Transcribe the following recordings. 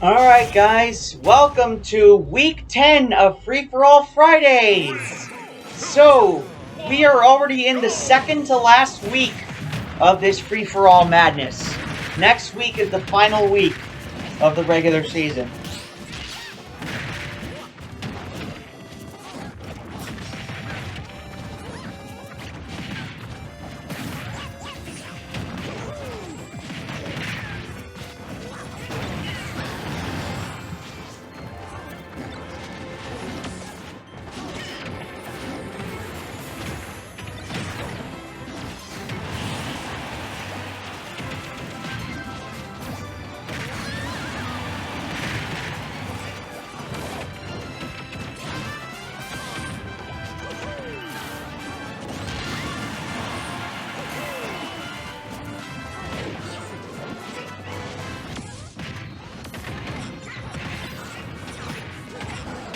Alright guys, welcome to week 10 of Free For All Fridays! So, we are already in the second to last week of this Free For All madness. Next week is the final week of the regular season.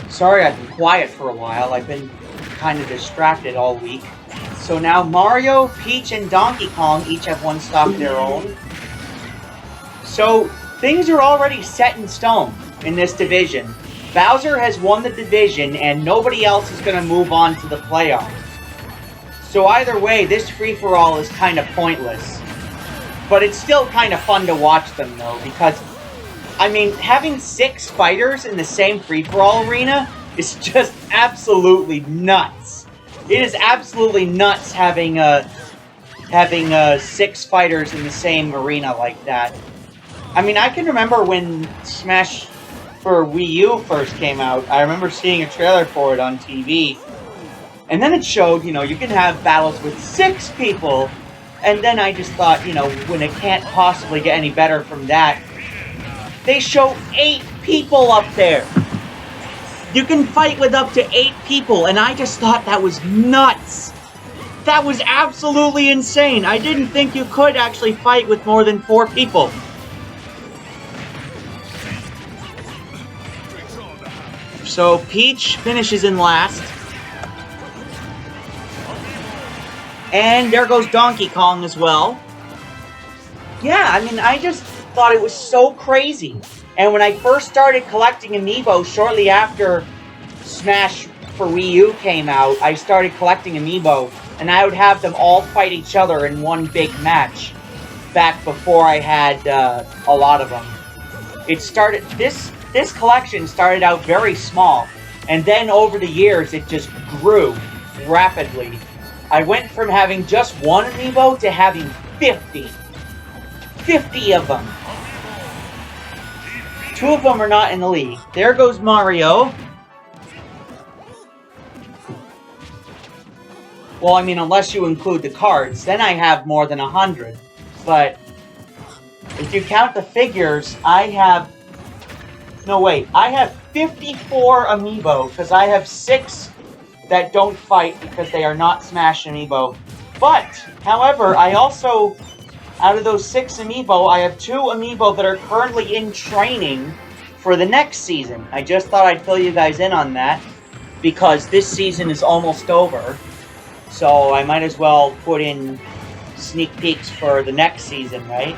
Sorry I've been quiet for a while, I've been kind of distracted all week. So now Mario, Peach, and Donkey Kong each have one stock of their own. So things are already set in stone in this division. Bowser has won the division and nobody else is going to move on to the playoffs. So either way, this free-for-all is kind of pointless. But it's still kind of fun to watch them though, because I mean, having 6 fighters in the same free-for-all arena is just absolutely nuts. It is absolutely nuts having 6 fighters in the same arena like that. I mean, I can remember when Smash for Wii U first came out. I remember seeing a trailer for it on TV. And then it showed, you can have battles with 6 people. And then I just thought, when it can't possibly get any better from that, they show 8 people up there. You can fight with up to 8 people, and I just thought that was nuts. That was absolutely insane. I didn't think you could actually fight with more than 4 people. So Peach finishes in last. And there goes Donkey Kong as well. Yeah, I mean, I just thought it was so crazy. And when I first started collecting Amiibo shortly after Smash for Wii U came out, I started collecting Amiibo, and I would have them all fight each other in one big match back before I had a lot of them. This collection started out very small, and then over the years it just grew rapidly. I went from having just one Amiibo to having 50. 50 of them. 2 of them are not in the league. There goes Mario. Well, I mean, unless you include the cards, then I have more than 100. But if you count the figures, I have... No, wait. I have 54 Amiibo, because I have 6 that don't fight because they are not Smash Amiibo. But, however, I also... Out of those 6 Amiibo, I have 2 Amiibo that are currently in training for the next season. I just thought I'd fill you guys in on that, because this season is almost over. So I might as well put in sneak peeks for the next season, right?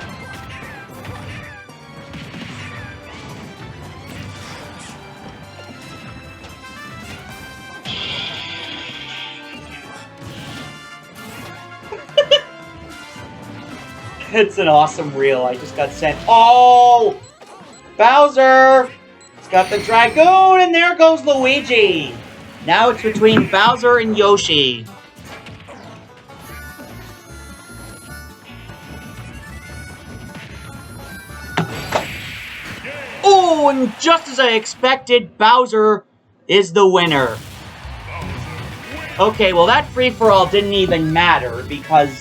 It's an awesome reel. I just got sent. Oh! Bowser! It's got the Dragoon, and there goes Luigi! Now it's between Bowser and Yoshi. Oh, and just as I expected, Bowser is the winner. Okay, well that free-for-all didn't even matter because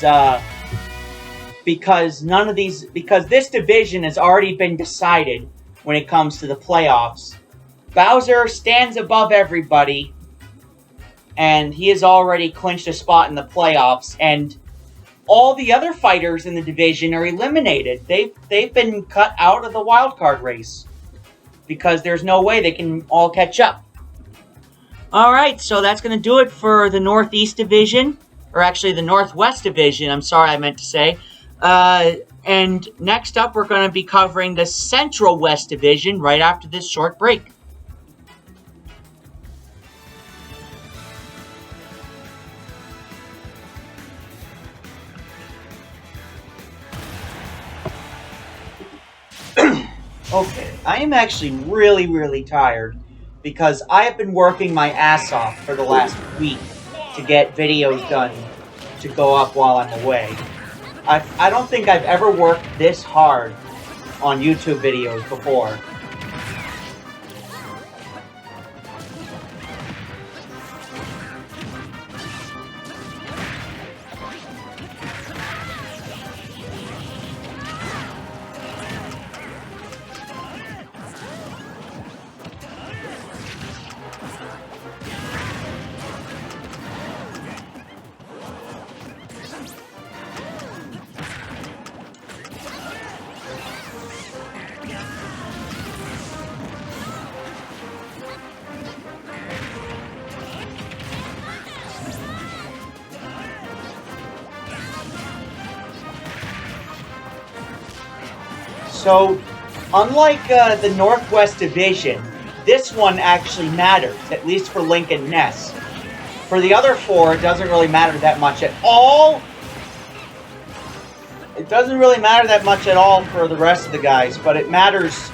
this division has already been decided when it comes to the playoffs. Bowser stands above everybody, and he has already clinched a spot in the playoffs, and all the other fighters in the division are eliminated. They've been cut out of the wild card race because there's no way they can all catch up. Alright, so that's going to do it for the Northeast Division. Or actually, the Northwest Division, I'm sorry I meant to say. And next up, we're going to be covering the Central West Division right after this short break. Okay, I am actually really tired because I have been working my ass off for the last week to get videos done to go up while I'm away. I don't think I've ever worked this hard on YouTube videos before. So, unlike the Northwest Division, this one actually matters, at least for Link and Ness. For the other four, it doesn't really matter that much at all. It doesn't really matter that much at all for the rest of the guys, but it matters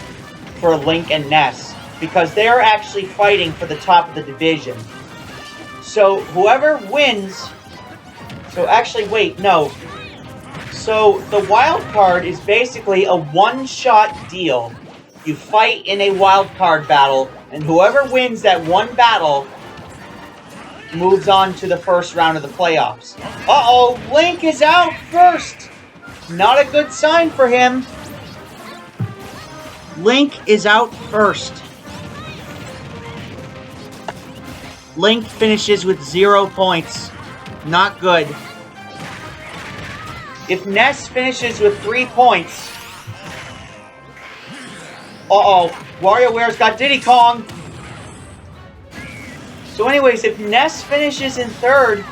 for Link and Ness, because they're actually fighting for the top of the division. So, whoever wins... So, actually, wait, no. So, the wild card is basically a one-shot deal. You fight in a wild card battle, and whoever wins that one battle moves on to the first round of the playoffs. Uh-oh, Link is out first! Not a good sign for him. Link is out first. Link finishes with 0 points. Not good. If Ness finishes with 3 points... Uh-oh, WarioWare's got Diddy Kong! So anyways, if Ness finishes in third,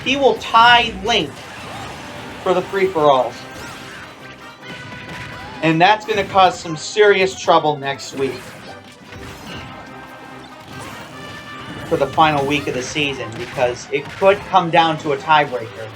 he will tie Link for the free-for-alls. And that's going to cause some serious trouble next week. For the final week of the season, because it could come down to a tiebreaker.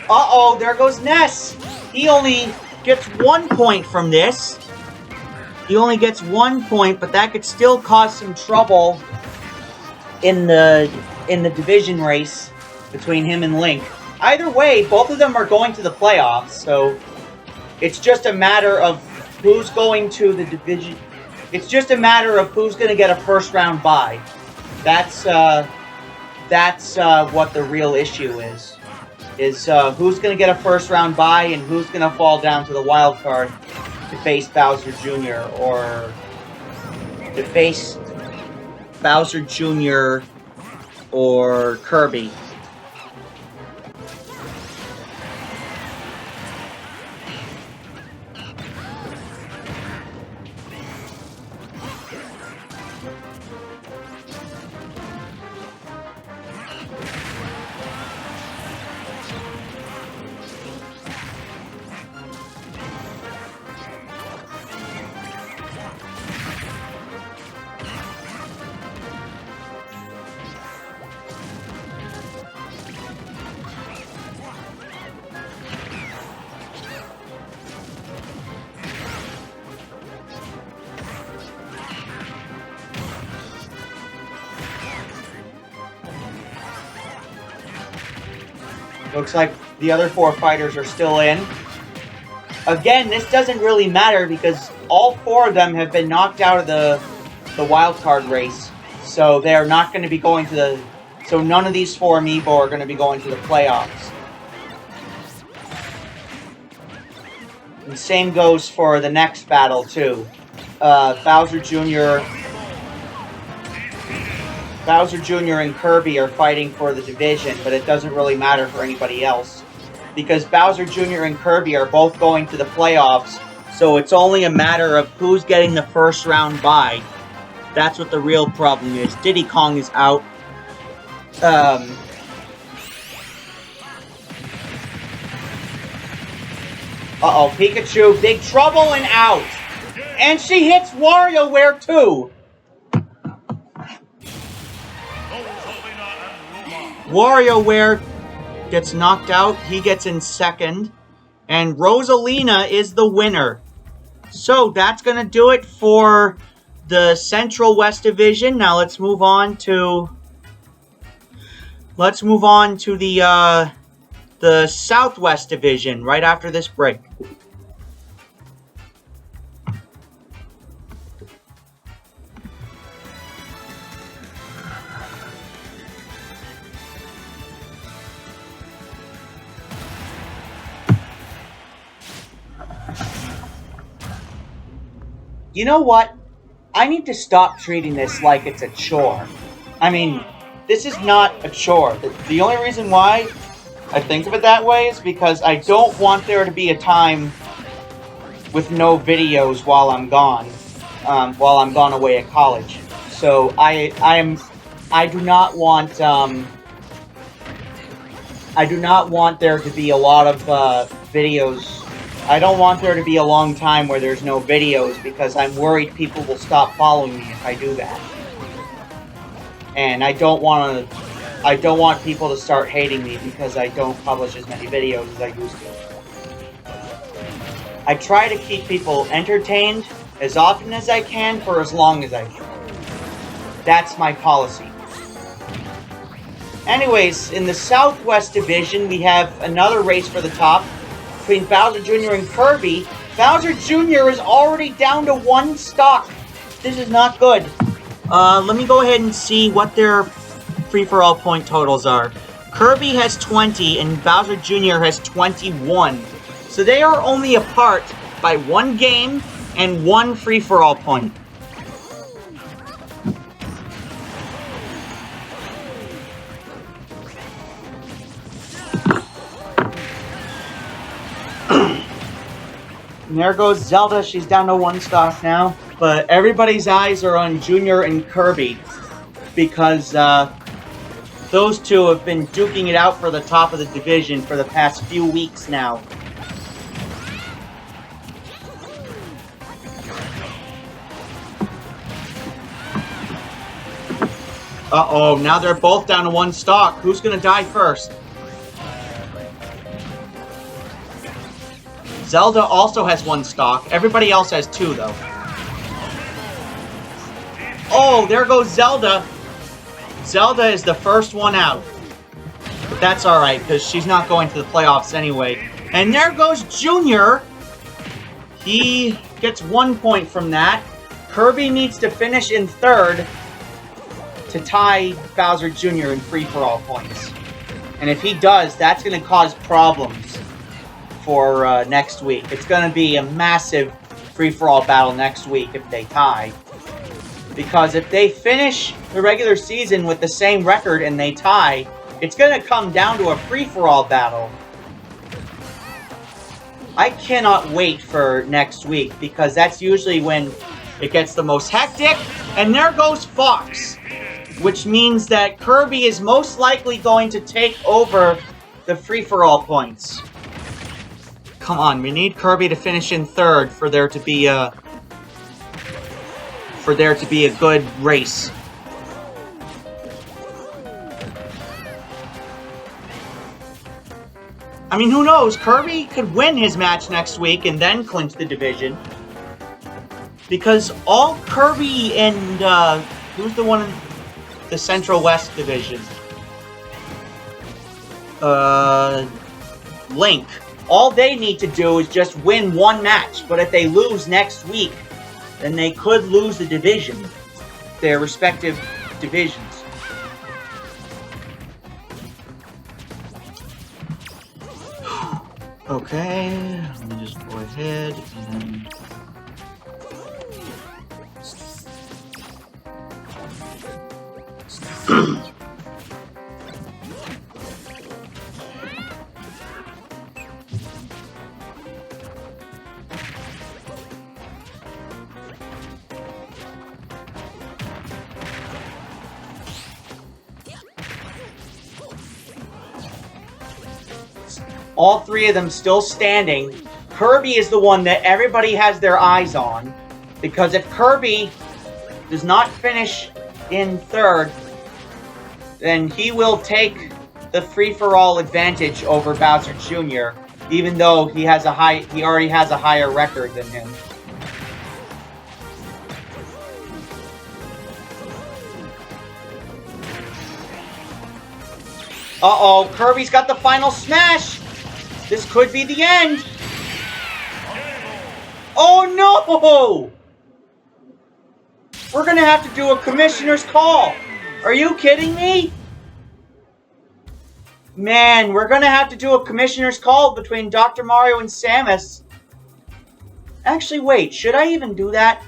Uh-oh, there goes Ness. He only gets 1 point from this. He only gets 1 point, but that could still cause some trouble in the division race between him and Link. Either way, both of them are going to the playoffs, so it's just a matter of who's going to the division. It's just a matter of who's going to get a first round bye. That's what the real issue is who's going to get a first round bye and who's going to fall down to the wild card to face Bowser Jr. or to face Bowser Jr. or Kirby. Looks like the other 4 fighters are still in. Again, this doesn't really matter because all 4 of them have been knocked out of the wild card race. So they are not going to be going to the... So none of these 4 amiibo are going to be going to the playoffs. And same goes for the next battle, too. Bowser Jr. Bowser Jr. and Kirby are fighting for the division, but it doesn't really matter for anybody else. Because Bowser Jr. and Kirby are both going to the playoffs, so it's only a matter of who's getting the first round bye. That's what the real problem is. Diddy Kong is out. Uh-oh, Pikachu, big trouble and out! And she hits WarioWare too! WarioWare gets knocked out, he gets in second, and Rosalina is the winner. So that's gonna do it for the Central West Division. Now let's move on to the Southwest Division right after this break. You know what? I need to stop treating this like it's a chore. I mean, this is not a chore. The only reason why I think of it that way is because I don't want there to be a time with no videos while I'm gone away at college. So I do not want there to be a lot of videos. I don't want there to be a long time where there's no videos because I'm worried people will stop following me if I do that. And I don't want people to start hating me because I don't publish as many videos as I used to. I try to keep people entertained as often as I can for as long as I can. That's my policy. Anyways, in the Southwest Division, we have another race for the top between Bowser Jr. and Kirby. Bowser Jr. is already down to 1 stock. This is not good. Let me go ahead and see what their free-for-all point totals are. Kirby has 20 and Bowser Jr. has 21. So they are only apart by 1 game and 1 free-for-all point. And there goes Zelda. She's down to 1 stock now. But everybody's eyes are on Junior and Kirby because those two have been duking it out for the top of the division for the past few weeks now. Uh-oh, now they're both down to 1 stock. Who's gonna die first? Zelda also has 1 stock. Everybody else has 2, though. Oh, there goes Zelda. Zelda is the first one out. But that's alright, because she's not going to the playoffs anyway. And there goes Junior. He gets 1 point from that. Kirby needs to finish in 3rd to tie Bowser Jr. in free-for-all points. And if he does, that's going to cause problems for next week. It's going to be a massive free-for-all battle next week if they tie. Because if they finish the regular season with the same record and they tie, it's going to come down to a free-for-all battle. I cannot wait for next week because that's usually when it gets the most hectic. And there goes Fox, which means that Kirby is most likely going to take over the free-for-all points. Come on, we need Kirby to finish in 3rd for there to be a good race. I mean, who knows? Kirby could win his match next week and then clinch the division. Because all Kirby and, who's the one in the Central West Division? Link. All they need to do is just win 1 match, but if they lose next week, then they could lose the division, their respective divisions. Okay, let me just go ahead and... All three of them still standing. Kirby is the one that everybody has their eyes on, because if Kirby does not finish in third, then he will take the free-for-all advantage over Bowser Jr., even though he already has a higher record than him. Uh-oh, Kirby's got the final smash! This could be the end! Oh no! We're gonna have to do a commissioner's call! Are you kidding me? Man, we're gonna have to do a commissioner's call between Dr. Mario and Samus. Actually, wait, should I even do that?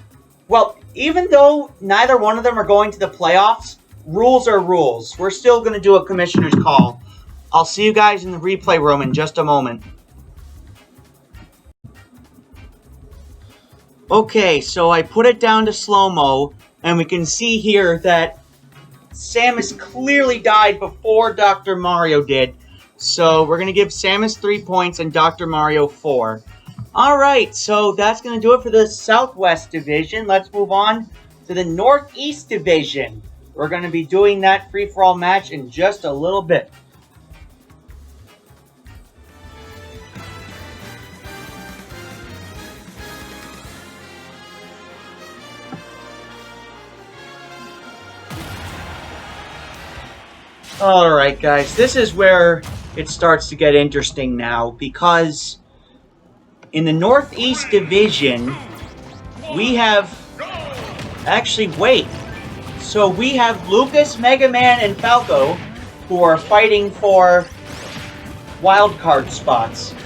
Well, even though neither one of them are going to the playoffs, rules are rules. We're still gonna do a commissioner's call. I'll see you guys in the replay room in just a moment. Okay, so I put it down to slow-mo, and we can see here that Samus clearly died before Dr. Mario did. So we're going to give Samus 3 points and Dr. Mario 4. Alright, so that's going to do it for the Southwest Division. Let's move on to the Northeast Division. We're going to be doing that free-for-all match in just a little bit. Alright guys, this is where it starts to get interesting now, because in the Northeast Division, we have... Actually, wait. So we have Lucas, Mega Man, and Falco, who are fighting for wildcard spots.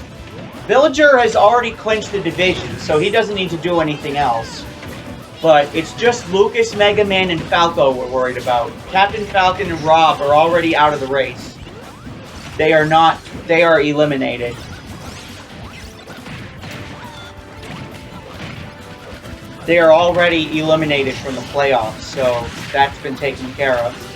Villager has already clinched the division, so he doesn't need to do anything else. But it's just Lucas, Mega Man, and Falco we're worried about. Captain Falcon and Rob are already out of the race. They are not. They are eliminated. They are already eliminated from the playoffs, so that's been taken care of.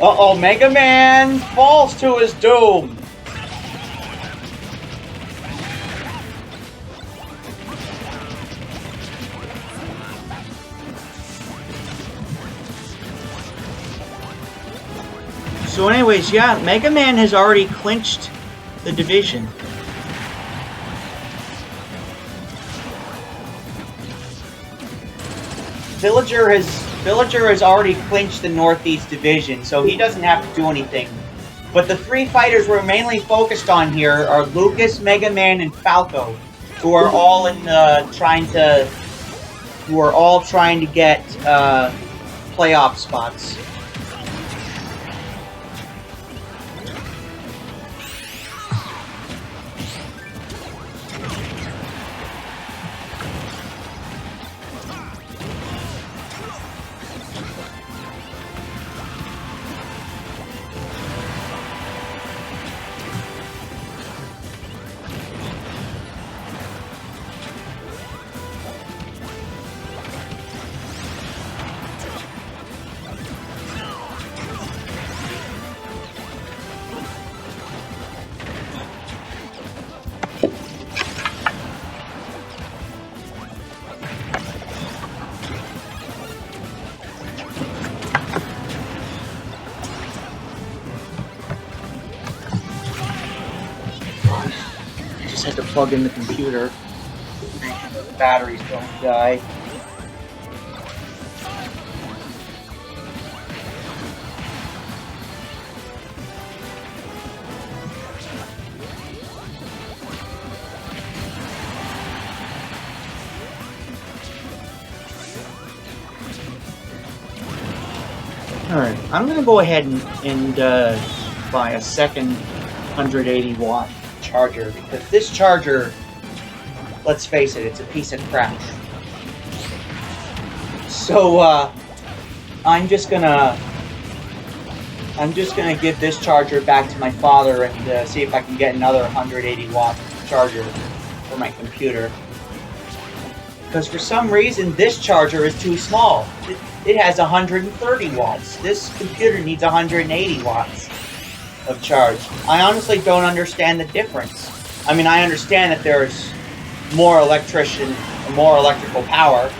Uh-oh, Mega Man falls to his doom. So anyways, yeah, Mega Man has already clinched the division. Villager has already clinched the Northeast Division, so he doesn't have to do anything. But the three fighters we're mainly focused on here are Lucas, Mega Man, and Falco, who are all trying to get playoff spots. Had to plug in the computer. The batteries don't die. Alright, I'm gonna go ahead and buy a second 180 watt charger, because this charger, let's face it, it's a piece of crap. So, I'm just gonna give this charger back to my father and see if I can get another 180 watt charger for my computer. Because for some reason, this charger is too small. It has 130 watts. This computer needs 180 watts of charge. I honestly don't understand the difference. I mean, I understand that there's more electrical power.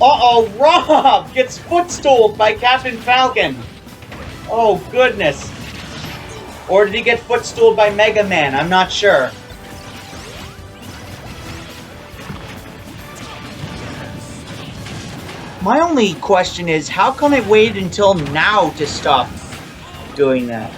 Uh-oh, Rob gets footstooled by Captain Falcon. Oh, goodness. Or did he get footstooled by Mega Man? I'm not sure. My only question is, how come it waited until now to stop doing that?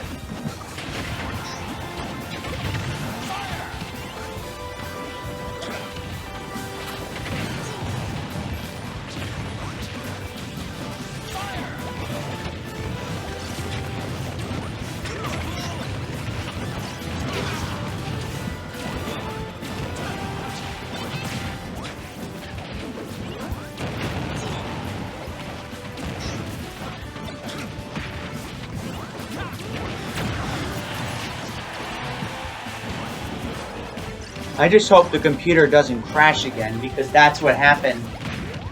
I just hope the computer doesn't crash again, because that's what happened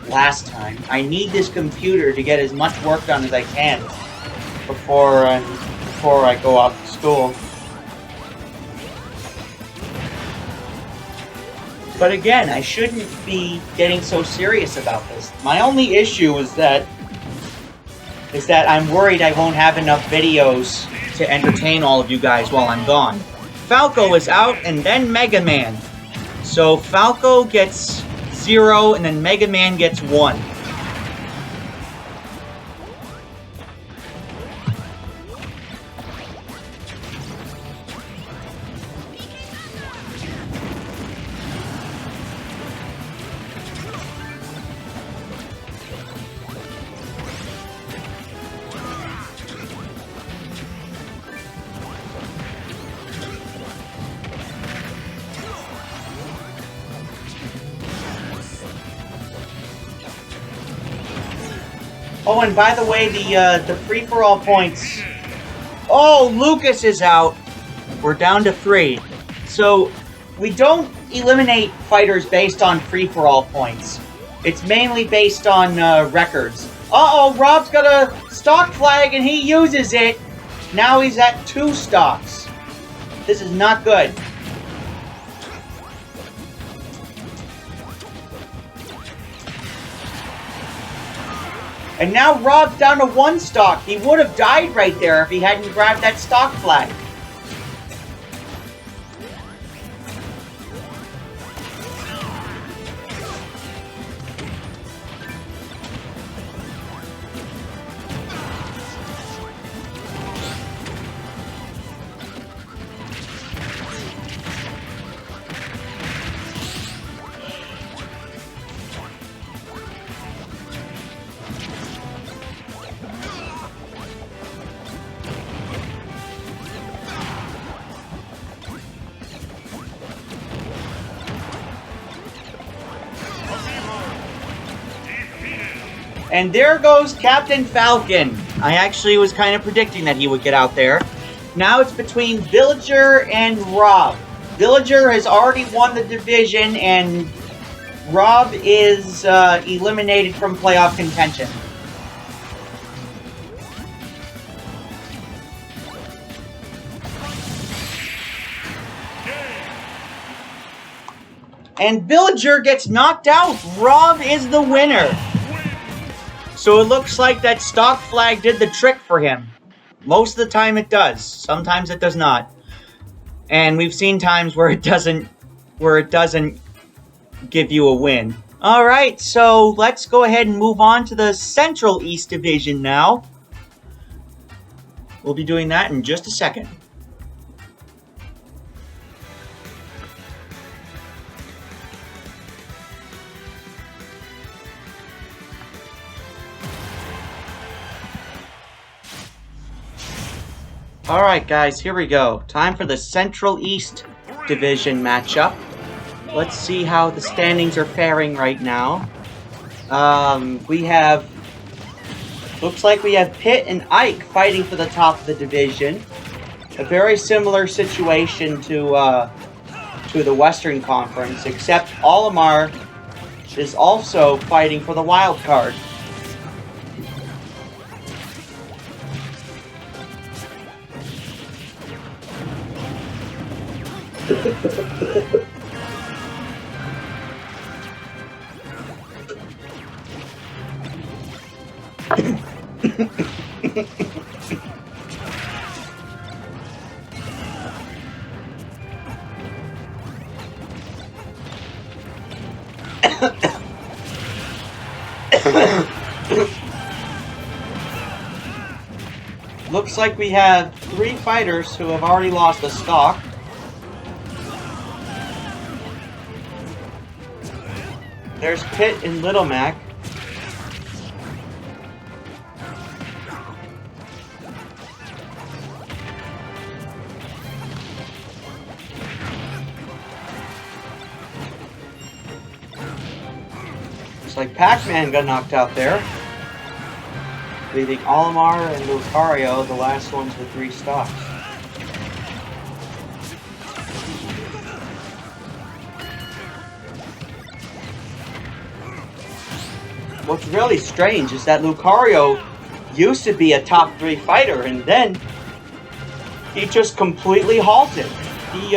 last time. I need this computer to get as much work done as I can before I go off to school. But again, I shouldn't be getting so serious about this. My only issue is that I'm worried I won't have enough videos to entertain all of you guys while I'm gone. Falco is out, and then Mega Man. So Falco gets 0, and then Mega Man gets 1. Oh, and by the way, the free-for-all points... Oh, Lucas is out. We're down to 3. So, we don't eliminate fighters based on free-for-all points. It's mainly based on records. Uh-oh, Rob's got a stock flag and he uses it. Now he's at 2 stocks. This is not good. And now Rob's down to 1 stock. He would have died right there if he hadn't grabbed that stock flag. And there goes Captain Falcon. I actually was kind of predicting that he would get out there. Now it's between Villager and Rob. Villager has already won the division, and Rob is eliminated from playoff contention. And Villager gets knocked out. Rob is the winner. So it looks like that stock flag did the trick for him. Most of the time it does. Sometimes it does not. And we've seen times where it doesn't give you a win. Alright, so let's go ahead and move on to the Central East Division now. We'll be doing that in just a second. Alright guys, here we go. Time for the Central East Division matchup. Let's see how the standings are faring right now. We have... Looks like we have Pitt and Ike fighting for the top of the division. A very similar situation to the Western Conference, except Olimar is also fighting for the wild card. Looks like we have 3 fighters who have already lost a stock. There's Pitt and Little Mac. Looks like Pac-Man got knocked out there, leaving Olimar and Lucario the last ones with 3 stocks. What's really strange is that Lucario used to be a top 3 fighter, and then he just completely halted. He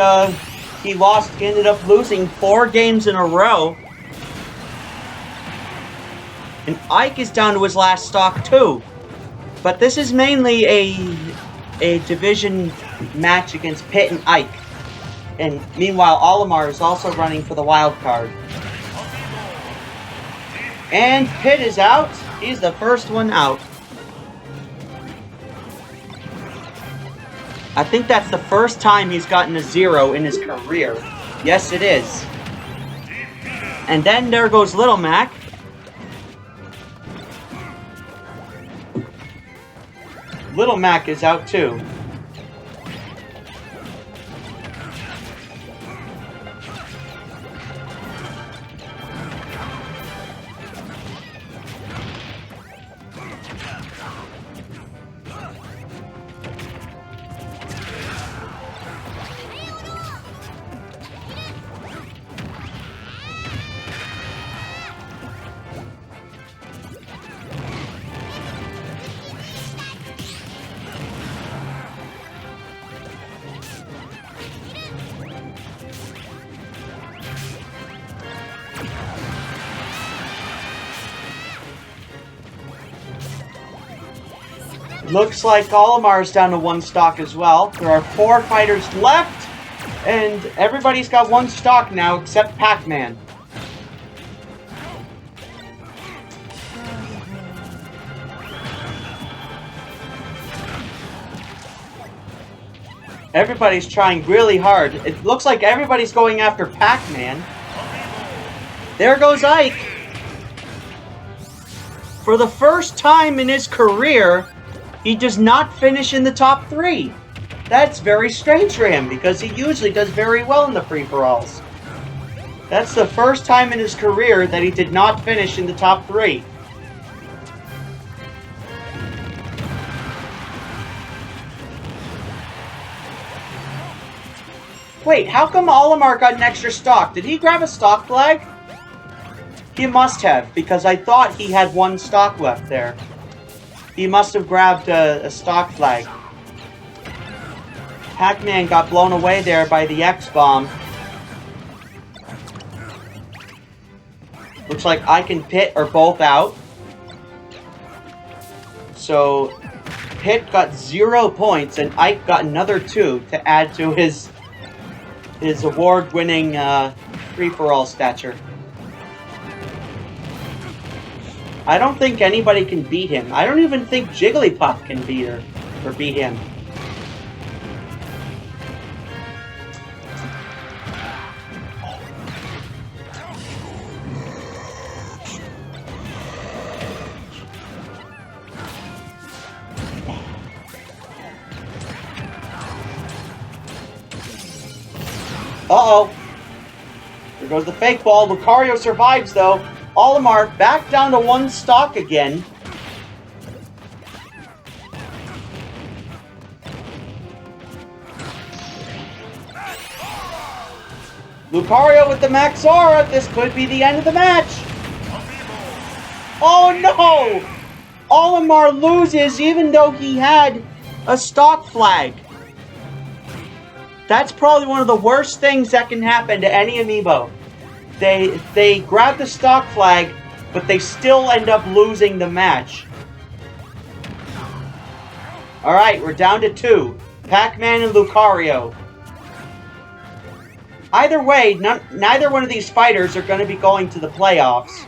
ended up losing 4 games in a row. And Ike is down to his last stock too. But this is mainly a division match against Pitt and Ike. And meanwhile, Olimar is also running for the wild card. And Pitt is out. He's the first one out. I think that's the first time he's gotten a 0 in his career. Yes, it is. And then there goes Little Mac. Little Mac is out too. Looks like Olimar's down to 1 stock as well. There are 4 fighters left, and everybody's got 1 stock now except Pac-Man. Everybody's trying really hard. It looks like everybody's going after Pac-Man. There goes Ike. For the first time in his career, he does not finish in the top 3. That's very strange for him, because he usually does very well in the free-for-alls. That's the first time in his career that he did not finish in the top 3. Wait, how come Olimar got an extra stock? Did he grab a stock flag? He must have, because I thought he had 1 stock left there. He must have grabbed a stock flag. Pac-Man got blown away there by the X-Bomb. Looks like Ike and Pitt are both out. So, Pitt got 0 points, and Ike got another 2 to add to his award-winning free-for-all stature. I don't think anybody can beat him. I don't even think Jigglypuff can beat her, or beat him. Uh-oh. There goes the fake ball. Lucario survives, though. Olimar back down to 1 stock again. Lucario with the Max Aura. This could be the end of the match. Oh, no! Olimar loses even though he had a stock flag. That's probably one of the worst things that can happen to any amiibo. They grab the stock flag, but they still end up losing the match. Alright, we're down to 2. Pac-Man and Lucario. Either way, neither one of these fighters are going to be going to the playoffs.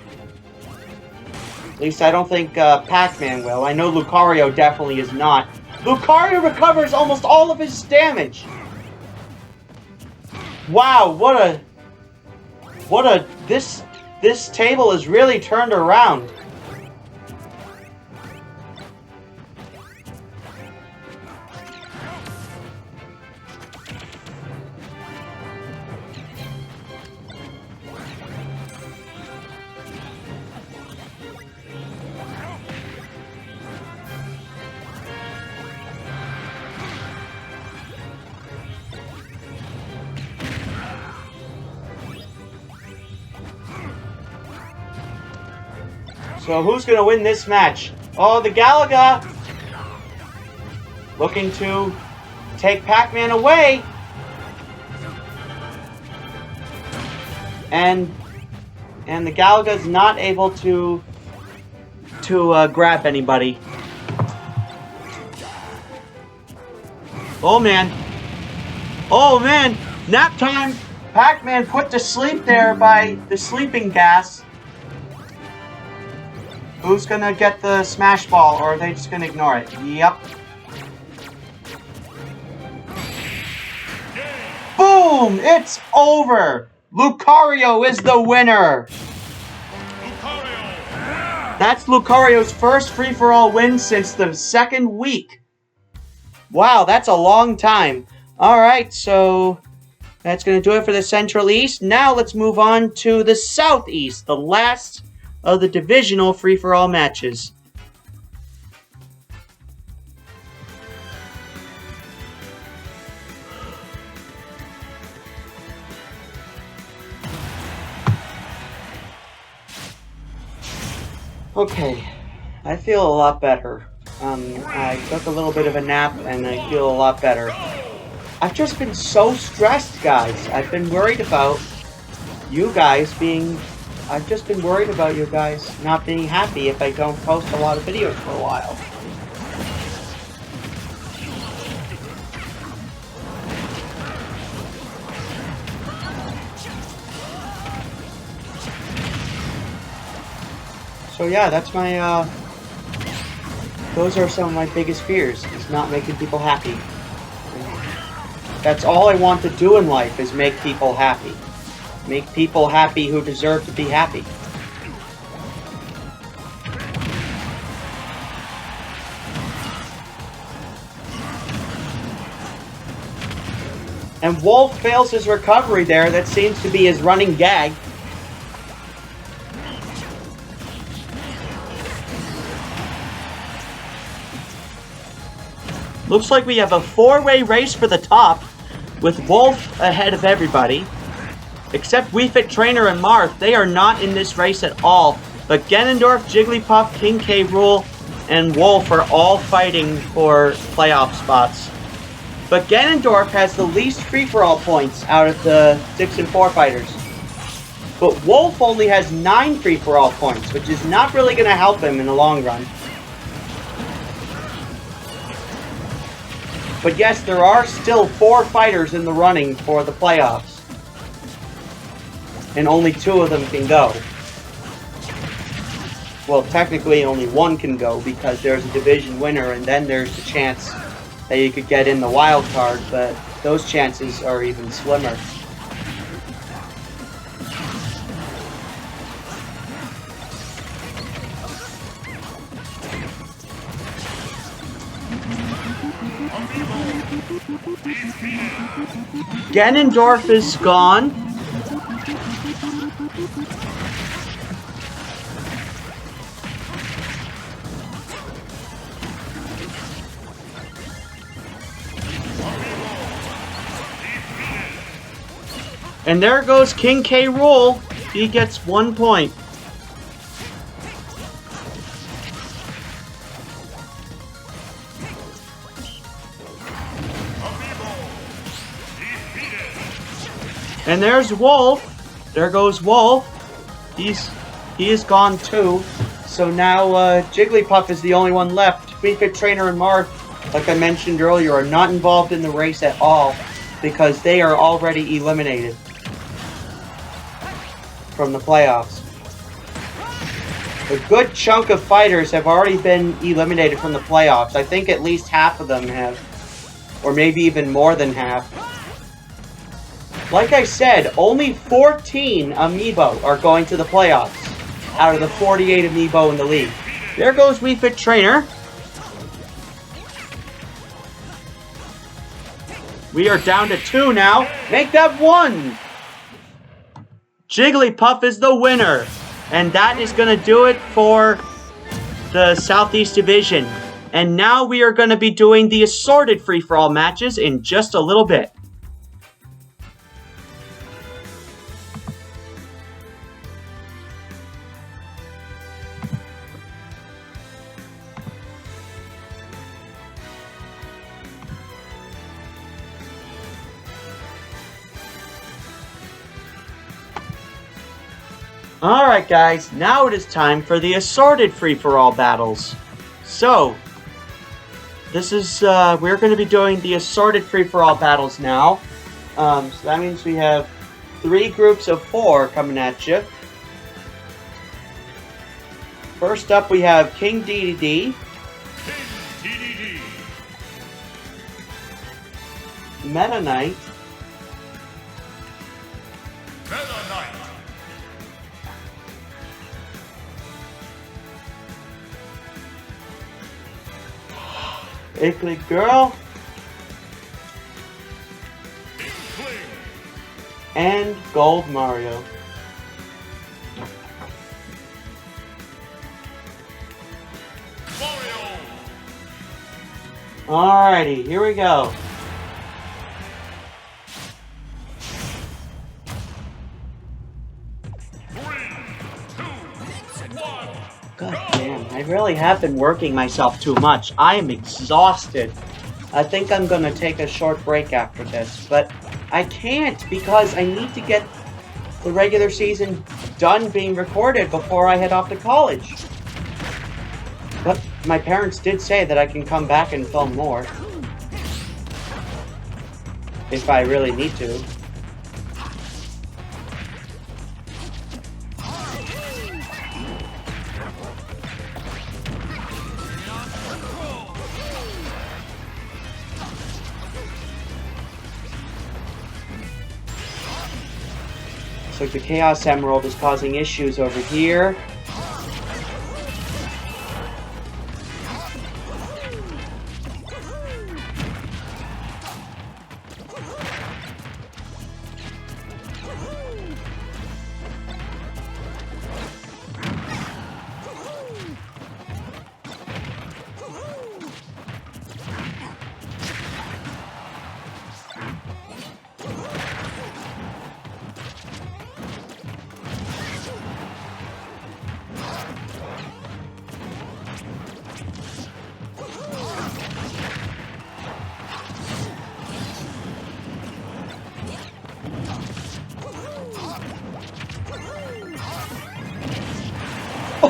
At least I don't think Pac-Man will. I know Lucario definitely is not. Lucario recovers almost all of his damage. Wow, this table is really turned around. So who's going to win this match? Oh, the Galaga! Looking to take Pac-Man away. And the Galaga's not able to grab anybody. Oh man. Oh man! Nap time! Pac-Man put to sleep there by the sleeping gas. Who's gonna get the smash ball, or are they just gonna ignore it? Yep. Boom! It's over! Lucario is the winner! Lucario. That's Lucario's first free-for-all win since the 2nd week. Wow, that's a long time. Alright, so that's gonna do it for the Central East. Now let's move on to the Southeast, the last of the divisional free-for-all matches. Okay, I feel a lot better. I took a little bit of a nap and I feel a lot better. I've just been so stressed, guys. I've been worried about you guys being... I've just been worried about you guys not being happy if I don't post a lot of videos for a while. So yeah, that's my, those are some of my biggest fears, is not making people happy. That's all I want to do in life, is make people happy. Make people happy who deserve to be happy. And Wolf fails his recovery there. That seems to be his running gag. Looks like we have a 4-way race for the top, with Wolf ahead of everybody. Except Wii Fit Trainer and Marth, they are not in this race at all. But Ganondorf, Jigglypuff, King K. Rool, and Wolf are all fighting for playoff spots. But Ganondorf has the least free-for-all points out of the 6 and 4 fighters. But Wolf only has 9 free-for-all points, which is not really going to help him in the long run. But yes, there are still 4 fighters in the running for the playoffs. And only 2 of them can go. Well, technically only 1 can go because there's a division winner and then there's the chance that you could get in the wild card, but those chances are even slimmer. Ganondorf is gone. And there goes King K. Rool. He gets 1 point. And there's Wolf. There goes Wolf. He is gone too. So now Jigglypuff is the only one left. Wii Fit Trainer and Marth, like I mentioned earlier, are not involved in the race at all because they are already eliminated from the playoffs. A good chunk of fighters have already been eliminated from the playoffs. I think at least half of them have, or maybe even more than half. Like I said, only 14 Amiibo are going to the playoffs out of the 48 Amiibo in the league. There goes Wii Fit Trainer. We are down to 2 now. Make that 1! Jigglypuff is the winner. And that is going to do it for the Southeast Division. And now we are going to be doing the assorted free-for-all matches in just a little bit. Alright guys, now it is time for the assorted free-for-all battles. So, this is, we're going to be doing the assorted free-for-all battles now. So that means we have 3 groups of 4 coming at you. First up we have King Dedede. Meta Knight. Inkling Girl. And Gold Mario. Alrighty, here we go. God damn, I really have been working myself too much. I am exhausted. I think I'm gonna take a short break after this, but I can't because I need to get the regular season done being recorded before I head off to college. But my parents did say that I can come back and film more. If I really need to. So the Chaos Emerald is causing issues over here.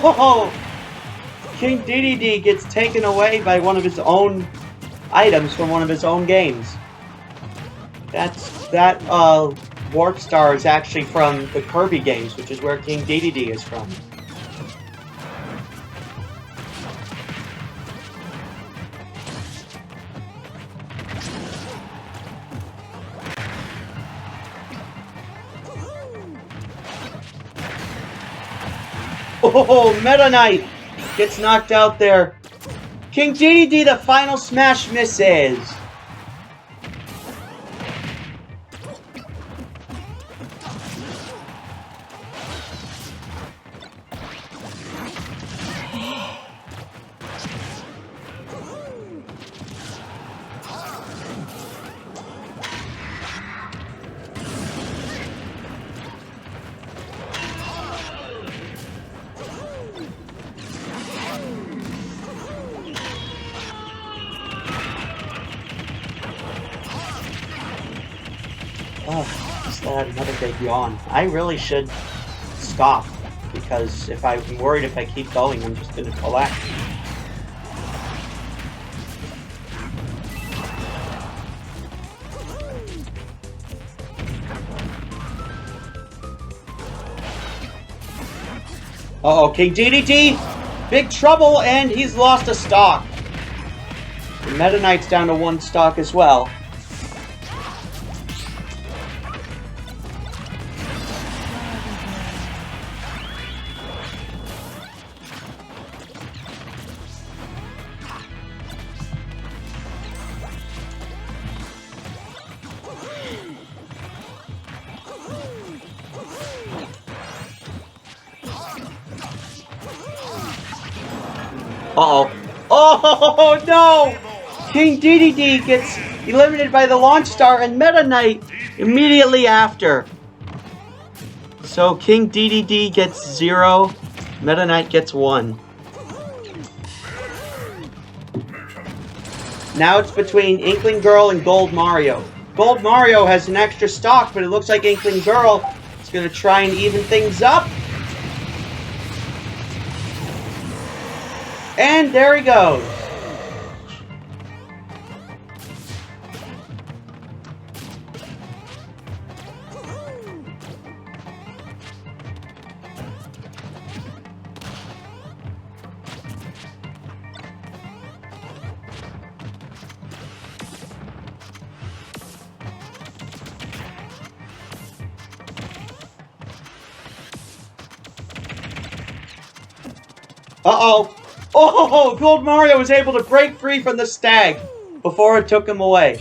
Oh! King Dedede gets taken away by one of his own items from one of his own games. That Warp Star is actually from the Kirby games, which is where King Dedede is from. Oh, Meta Knight gets knocked out there. King Dedede, the final smash misses. Oh, just let out another big yawn. I really should stop, because if I'm worried if I keep going, I'm just going to collapse. Uh-oh, King Dedede! Big trouble, and he's lost a stock. The Meta Knight's down to 1 stock as well. Uh-oh. Oh, no! King Dedede gets eliminated by the Launch Star and Meta Knight immediately after. So King Dedede gets 0, Meta Knight gets 1. Now it's between Inkling Girl and Gold Mario. Gold Mario has an extra stock, but it looks like Inkling Girl is going to try and even things up. And there he goes. Uh-oh. Oh, Gold Mario was able to break free from the stag before it took him away.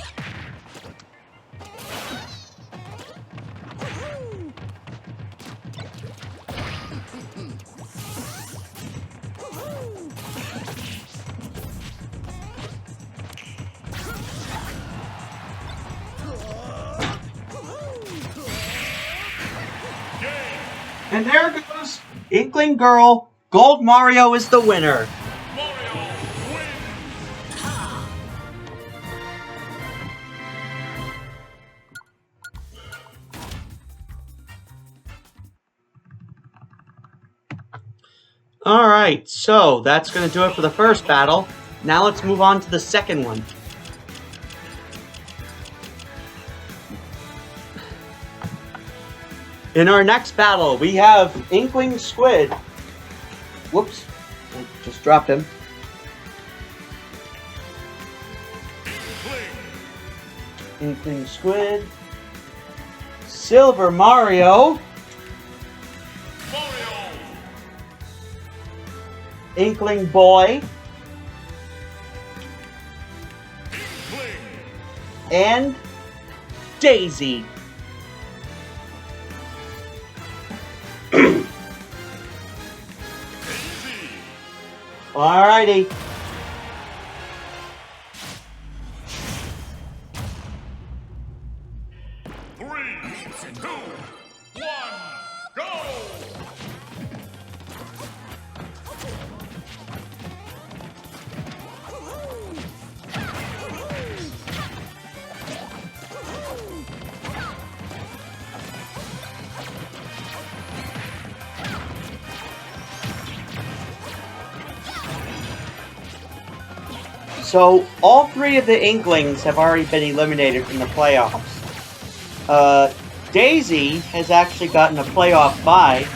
And there goes Inkling Girl. Gold Mario is the winner. Alright, so that's going to do it for the first battle. Now let's move on to the second one. In our next battle, we have Inkling Squid. Whoops, I just dropped him. Inkling Squid. Silver Mario. Inkling Boy. And Daisy. Alrighty. So, all 3 of the Inklings have already been eliminated from the playoffs. Daisy has actually gotten a playoff bye.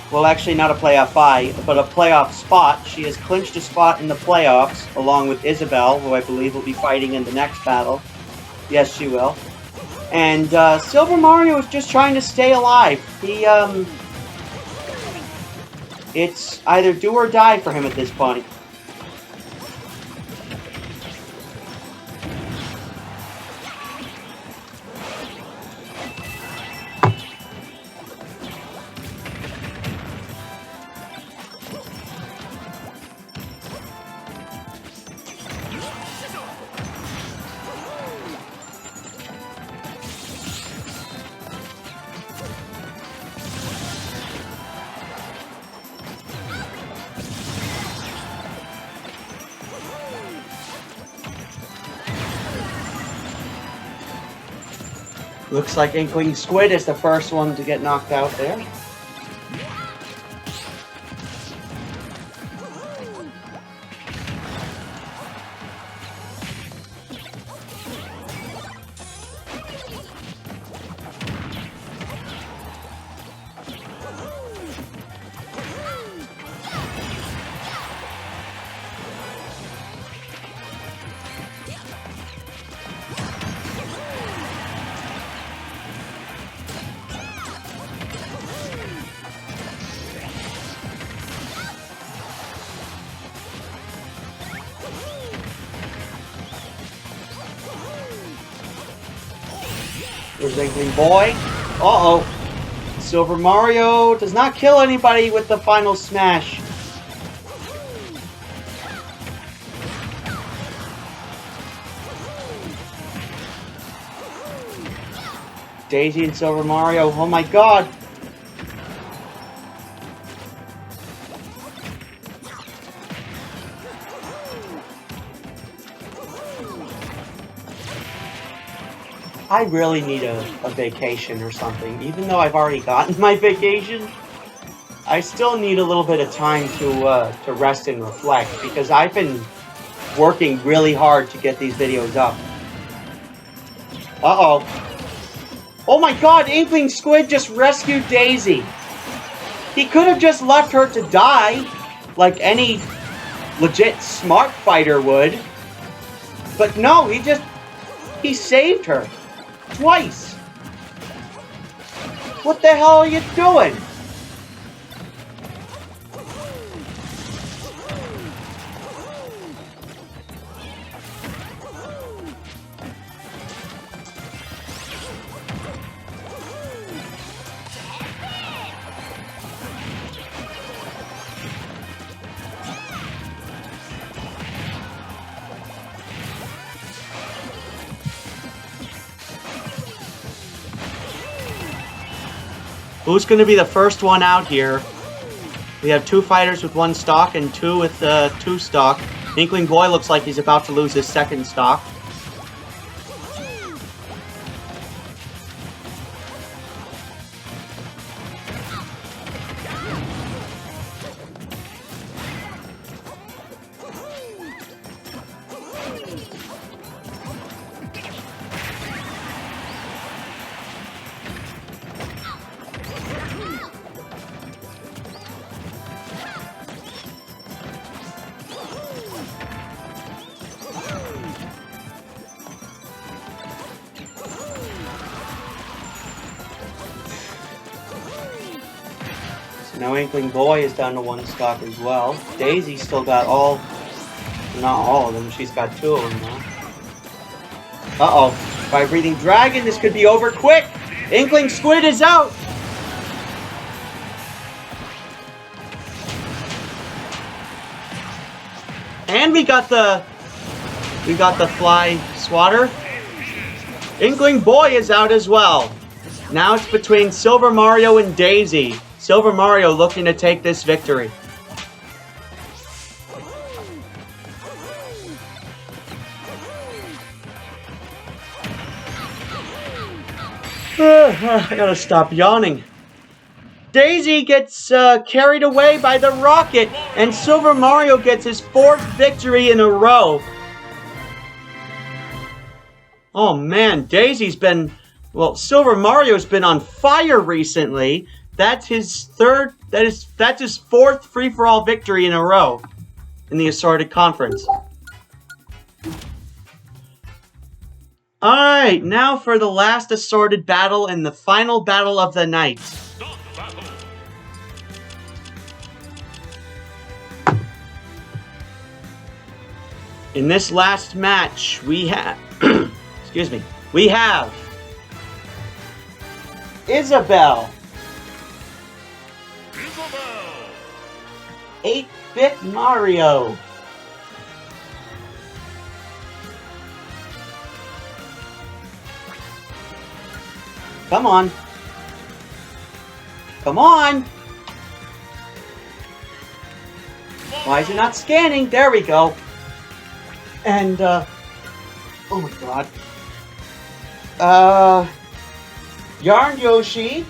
Well, actually not a playoff bye, but a playoff spot. She has clinched a spot in the playoffs, along with Isabelle, who I believe will be fighting in the next battle. Yes, she will. And Silver Mario is just trying to stay alive. It's either do or die for him at this point. Looks like Inkling Squid is the first one to get knocked out there. There's Inkling Boy. Uh-oh. Silver Mario does not kill anybody with the final smash. Daisy and Silver Mario. Oh my god. I really need a vacation or something. Even though I've already gotten my vacation, I still need a little bit of time to rest and reflect, because I've been working really hard to get these videos up. Uh-oh. Oh my god, Inkling Squid just rescued Daisy. He could have just left her to die, like any legit smart fighter would. But no, he saved her. Twice. What the hell are you doing? Who's going to be the first one out here? We have 2 fighters with 1 stock and 2 with 2 stock. Inkling Boy looks like he's about to lose his 2nd stock. Now Inkling Boy is down to 1 stock as well. Daisy still got not all of them, she's got 2 of them now. Uh-oh. Fire Breathing Dragon, this could be over quick! Inkling Squid is out! And we got the Fly Swatter. Inkling Boy is out as well. Now it's between Silver Mario and Daisy. Silver Mario looking to take this victory. I gotta stop yawning. Daisy gets carried away by the rocket, and Silver Mario gets his 4th victory in a row. Oh man, Silver Mario's been on fire recently. That's his 4th free-for-all victory in a row in the Assorted Conference. Alright, now for the last Assorted battle and the final battle of the night. In this last match, we have... we have... Isabelle. 8-Bit Mario. Come on. Come on. Why is it not scanning? There we go. And, oh my god. Yarn Yoshi.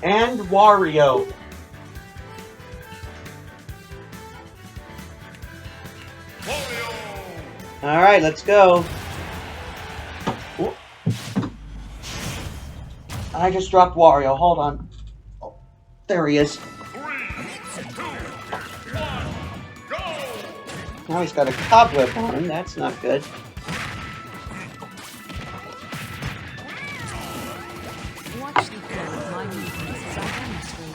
And Wario. Alright, let's go. Ooh. I just dropped Wario. Hold on. Oh, there he is. 3, 2, 1, go! Now he's got a cobweb on him. That's not good. Watch the flow of my movements as I demonstrate.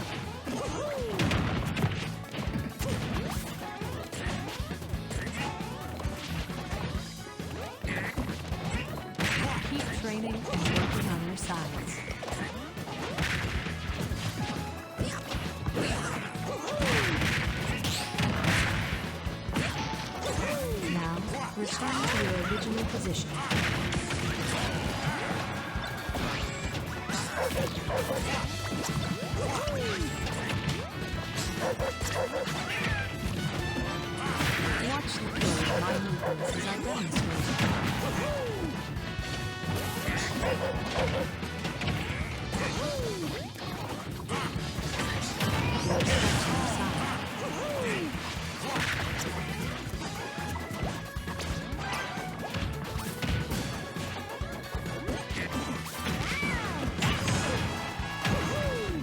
Keep training and working on your sides. Now, return to your original position. Watch the flow of my movements as I demonstrate.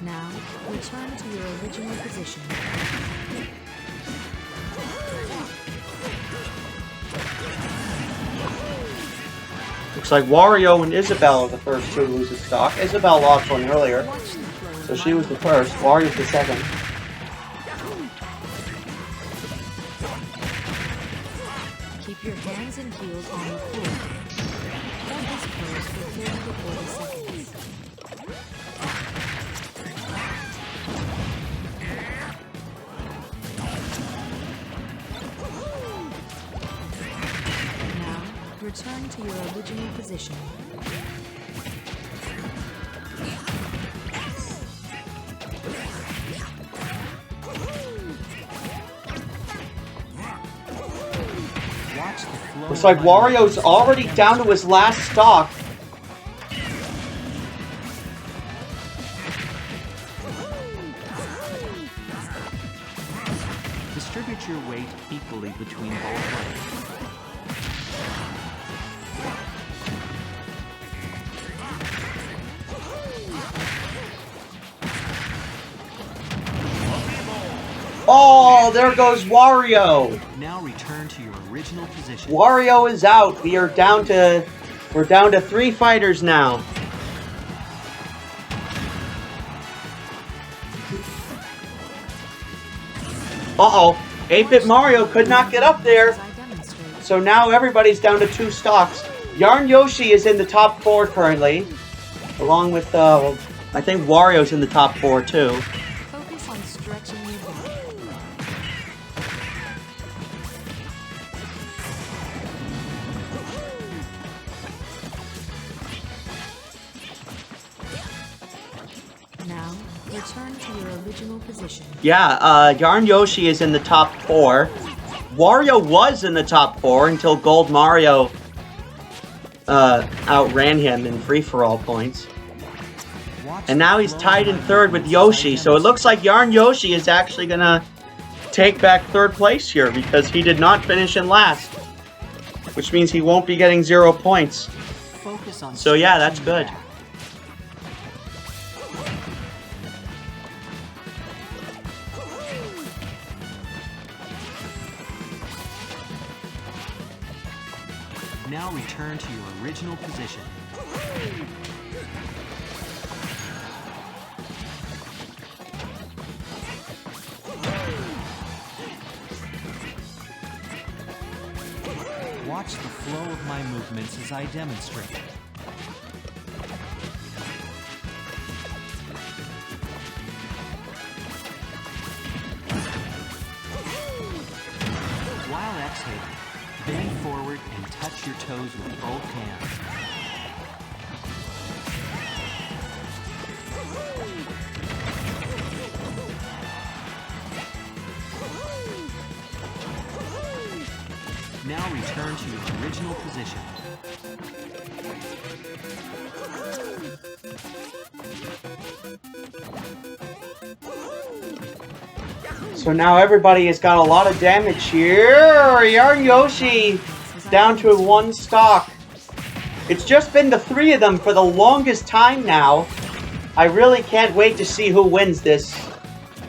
Now, return to your original position. Looks like Wario and Isabelle are the first two to lose a stock. Isabelle lost one earlier, Watch the flow of so my she was the first. Wario's the second. Keep your hands and heels on the floor. Hold this pose for 30 to 40 seconds. Now, return to your original position. Watch the flow. Looks like Wario's already down to his last stock. Distribute your weight equally between both legs. Oh, there goes Wario. Now return to your original position. Wario is out. We're down to 3 fighters now. Uh-oh. 8-Bit Mario could not get up there. As I demonstrate. So now everybody's down to 2 stocks. Yarn Yoshi is in the top 4 currently. Along with, I think Wario's in the top 4 too. Focus on stretching your back. Now, return to your original position. Yeah, Yarn Yoshi is in the top 4. Wario was in the top 4 until Gold Mario outran him in free-for-all points. Watch And the now he's flow tied of in my 3rd with movements Yoshi, as I so it looks like Yarn Yoshi is actually gonna take back 3rd place here because he did not finish in last. Which means he won't be getting 0 points. Focus on So yeah, that's stretching good. back. Now return to your original position. Watch the flow of my movements as I demonstrate. While exhaling, bend forward and touch your toes with both hands. Now return to your original position. So now everybody has got a lot of damage here. Yarn Yoshi down to 1 stock. It's just been the 3 of them for the longest time now. I really can't wait to see who wins this.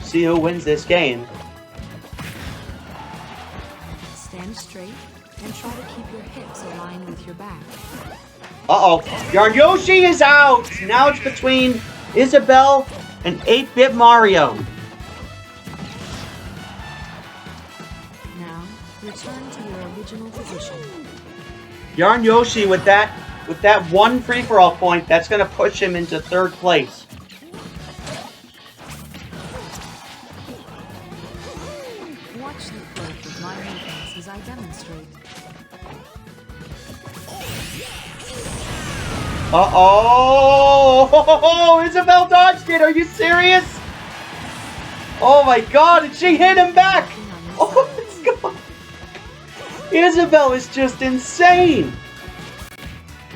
See who wins this game. Stand straight and try to keep your hips aligned with your back. Uh-oh. Yarn Yoshi is out! Now it's between Isabelle and 8-Bit Mario. Now, return to your original position. Yarn Yoshi with that one free-for-all point, that's going to push him into 3rd place. Watch the float with my movements as I demonstrate. Uh-oh! Isabelle dodged it! Are you serious? Oh my god, and she hit him back! Oh my god! Isabelle is just insane!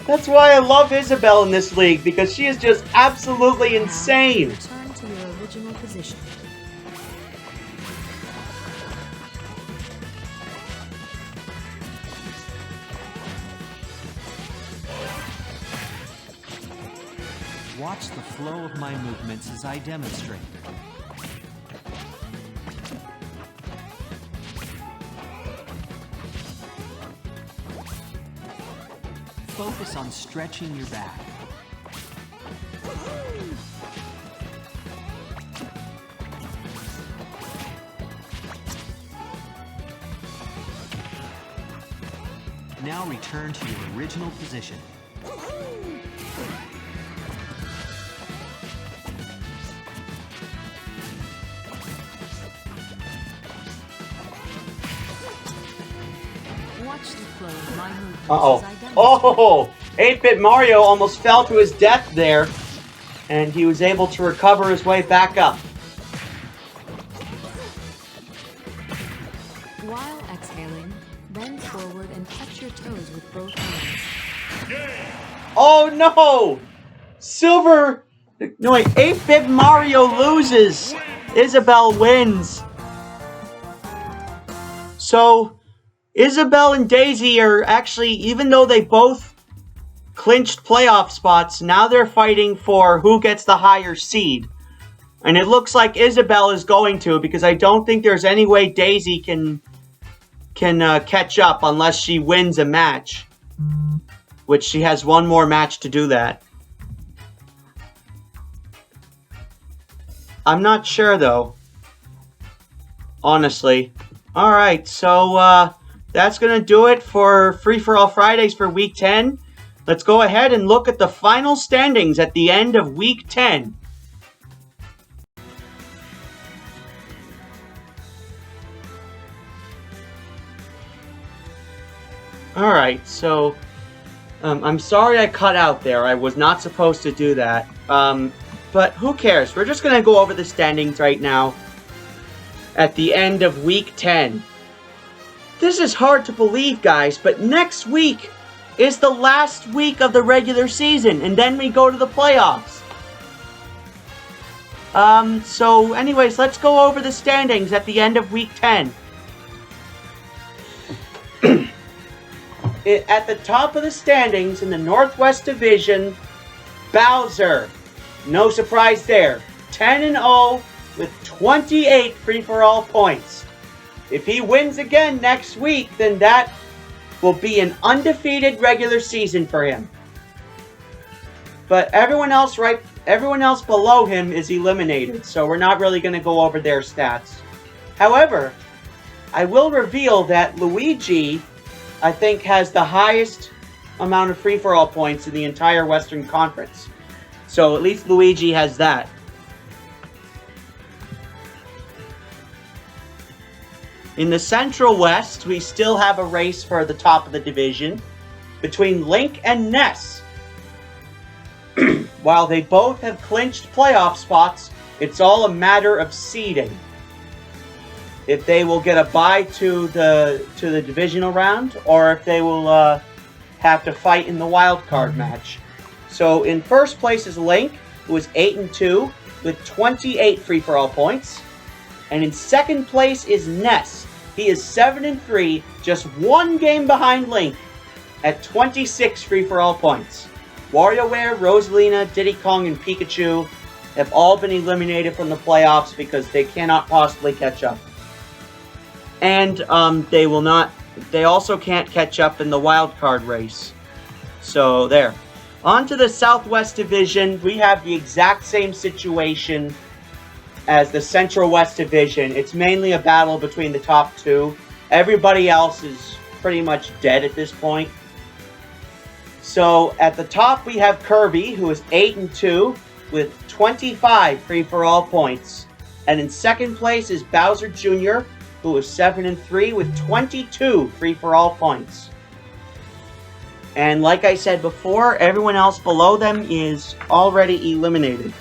That's why I love Isabelle in this league, because she is just absolutely insane! Return to your original position. Watch the flow of my movements as I demonstrate. Focus on stretching your back. Now return to your original position. Watch the flow of my movements Uh-oh. as I demonstrate. Oh! 8-Bit Mario almost fell to his death there, and he was able to recover his way back up. While exhaling, bend forward and touch your toes with both hands. Oh no! Silver... No wait, 8-Bit Mario loses! Isabelle wins! So, Isabelle and Daisy are actually, even though they both clinched playoff spots, now they're fighting for who gets the higher seed. And it looks like Isabelle is going to, because I don't think there's any way Daisy can catch up unless she wins a match. Which she has one more match to do that. I'm not sure though. Honestly. Alright, so that's gonna do it for Free For All Fridays for Week 10. Let's go ahead and look at the final standings at the end of Week 10. Alright, so I'm sorry I cut out there. I was not supposed to do that. But who cares? We're just going to go over the standings right now at the end of Week 10. This is hard to believe, guys, but next week is the last week of the regular season, and then we go to the playoffs. So anyways, let's go over the standings at the end of Week 10. At the top of the standings in the Northwest Division, Bowser. No surprise there. 10-0 with 28 free-for-all points. If he wins again next week, then that will be an undefeated regular season for him. But everyone else below him is eliminated, so we're not really going to go over their stats. However, I will reveal that Luigi, I think, has the highest amount of free-for-all points in the entire Western Conference. So at least Luigi has that. In the Central West, we still have a race for the top of the division between Link and Ness. While they both have clinched playoff spots, it's all a matter of seeding. if they will get a bye to the divisional round, or if they will have to fight in the wild card match. So in first place is Link, who is 8-2 with 28 free-for-all points. And in second place is Ness. He is 7-3, just one game behind Link at 26 free-for-all points. WarioWare, Rosalina, Diddy Kong, and Pikachu have all been eliminated from the playoffs because they cannot possibly catch up. And they also can't catch up in the wild card race. So there. On to the Southwest Division. We have the exact same situation as the Central West Division. It's mainly a battle between the top two. Everybody else is pretty much dead at this point. So at the top we have Kirby, who is 8-2 with 25 free-for-all points. And in second place is Bowser Jr., who is 7-3 with 22 free-for-all points. And like I said before, everyone else below them is already eliminated.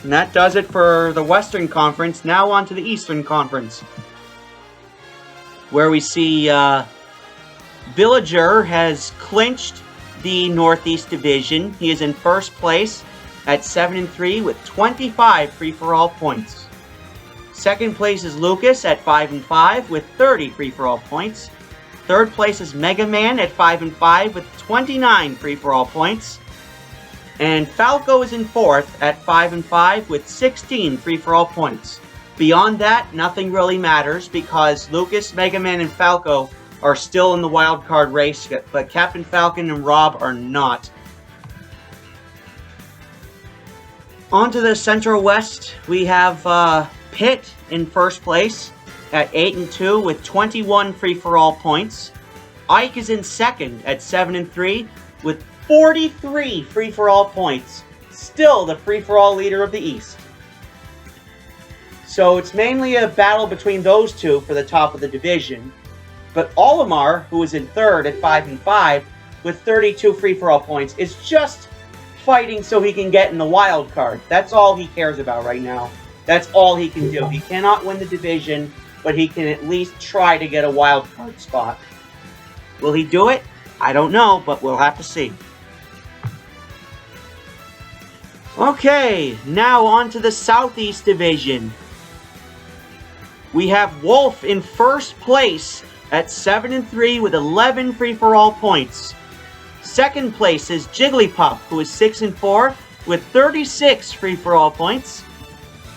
And that does it for the Western Conference. Now on to the Eastern Conference, where we see Villager has clinched the Northeast Division. He is in first place at 7-3 with 25 free-for-all points. Second place is Lucas at 5-5 with 30 free-for-all points. Third place is Mega Man at 5-5 with 29 free-for-all points. And Falco is in fourth at 5-5 with 16 free-for-all points. Beyond that, nothing really matters because Lucas, Mega Man, and Falco are still in the wild card race, but Captain Falcon and Rob are not. On to the Central West, we have Pitt in first place at 8-2 with 21 free-for-all points. Ike is in second at 7-3 with 43 free-for-all points. Still the free-for-all leader of the East. So it's mainly a battle between those two for the top of the division. But Olimar, who is in third at 5-5 with 32 free-for-all points, is just fighting so he can get in the wild card. That's all he cares about right now. That's all he can do. He cannot win the division, but he can at least try to get a wild card spot. Will he do it? I don't know, but we'll have to see. Okay, now on to the Southeast Division. We have Wolf in first place at 7-3 with 11 free-for-all points. Second place is Jigglypuff, who is 6-4 with 36 free-for-all points.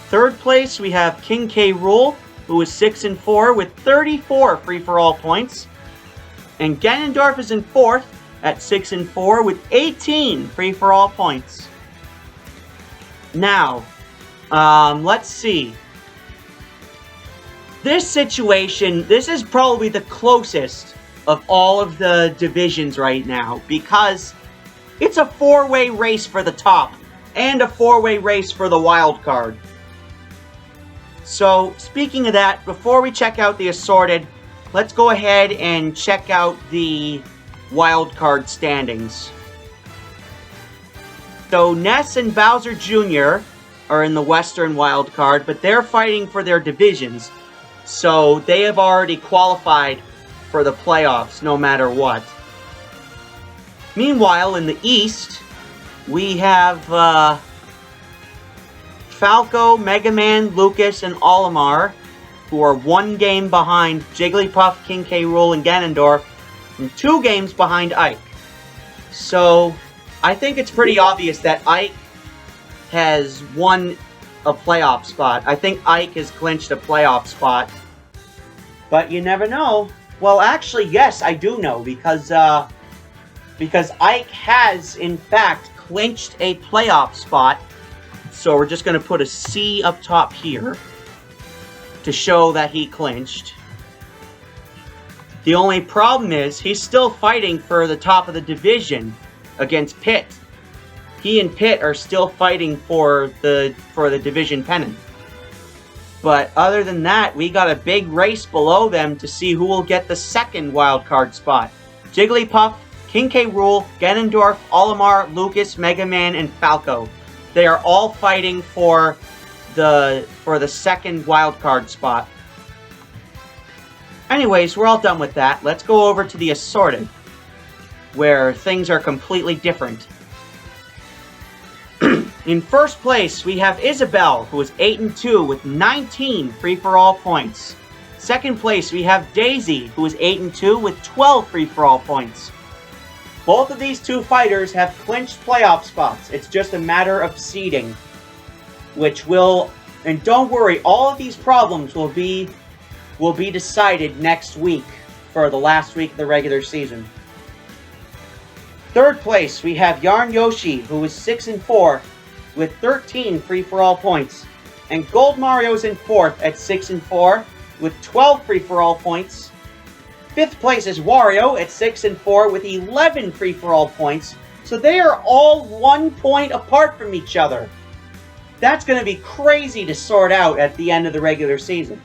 Third place, we have King K. Rool, who is 6-4 with 34 free-for-all points. And Ganondorf is in fourth at 6-4 with 18 free-for-all points. Now, let's see. This situation, this is probably the closest of all of the divisions right now, because it's a four-way race for the top and a four-way race for the wild card. So, speaking of that, before we check out the assorted, let's go ahead and check out the wild card standings. So, Ness and Bowser Jr. are in the Western wild card, but they're fighting for their divisions. So, they have already qualified for the playoffs, no matter what. Meanwhile, in the East, we have Falco, Mega Man, Lucas, and Olimar, who are one game behind Jigglypuff, King K. Rool, and Ganondorf, and 2 games behind Ike. So, I think it's pretty obvious that Ike has won a playoff spot. I think Ike has clinched a playoff spot. But you never know. Well, actually, yes, I do know, because Ike has, in fact, clinched a playoff spot. So we're just going to put a C up top here to show that he clinched. The only problem is he's still fighting for the top of the division against Pitt. He and Pitt are still fighting for the division pennant. But other than that, we got a big race below them to see who will get the second wildcard spot. Jigglypuff, King K. Rool, Ganondorf, Olimar, Lucas, Mega Man, and Falco. They are all fighting for for the second wildcard spot. Anyways, we're all done with that. Let's go over to the assorted, where things are completely different. In first place, we have Isabelle, who is 8-2 with 19 free-for-all points. Second place, we have Daisy, who is 8-2 with 12 free-for-all points. Both of these two fighters have clinched playoff spots. It's just a matter of seeding, which will, and don't worry, all of these problems will be decided next week for the last week of the regular season. Third place, we have Yarn Yoshi, who is 6-4 with 13 free-for-all points. And Gold Mario is in fourth at 6-4 with 12 free-for-all points. Fifth place is Wario at 6-4 with 11 free-for-all points. So they are all 1 point apart from each other. That's going to be crazy to sort out at the end of the regular season.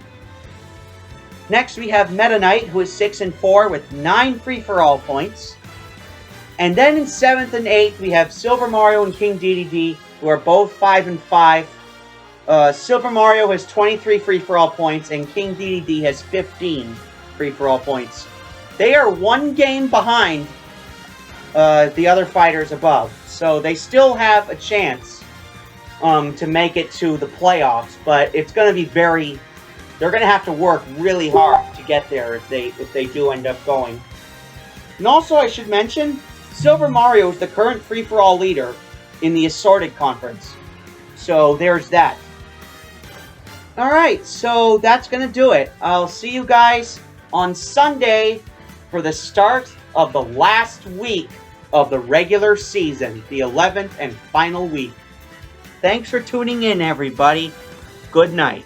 Next, we have Meta Knight, who is 6-4 with 9 free-for-all points. And then in 7th and 8th, we have Silver Mario and King Dedede, who are both 5-5. Silver Mario has 23 free-for-all points, and King Dedede has 15 free-for-all points. They are 1 game behind the other fighters above, so they still have a chance to make it to the playoffs, but it's going to be very... They're going to have to work really hard to get there if they do end up going. And also, I should mention, Silver Mario is the current free-for-all leader in the Assorted Conference. So, there's that. Alright, so that's going to do it. I'll see you guys on Sunday for the start of the last week of the regular season, the 11th and final week. Thanks for tuning in, everybody. Good night.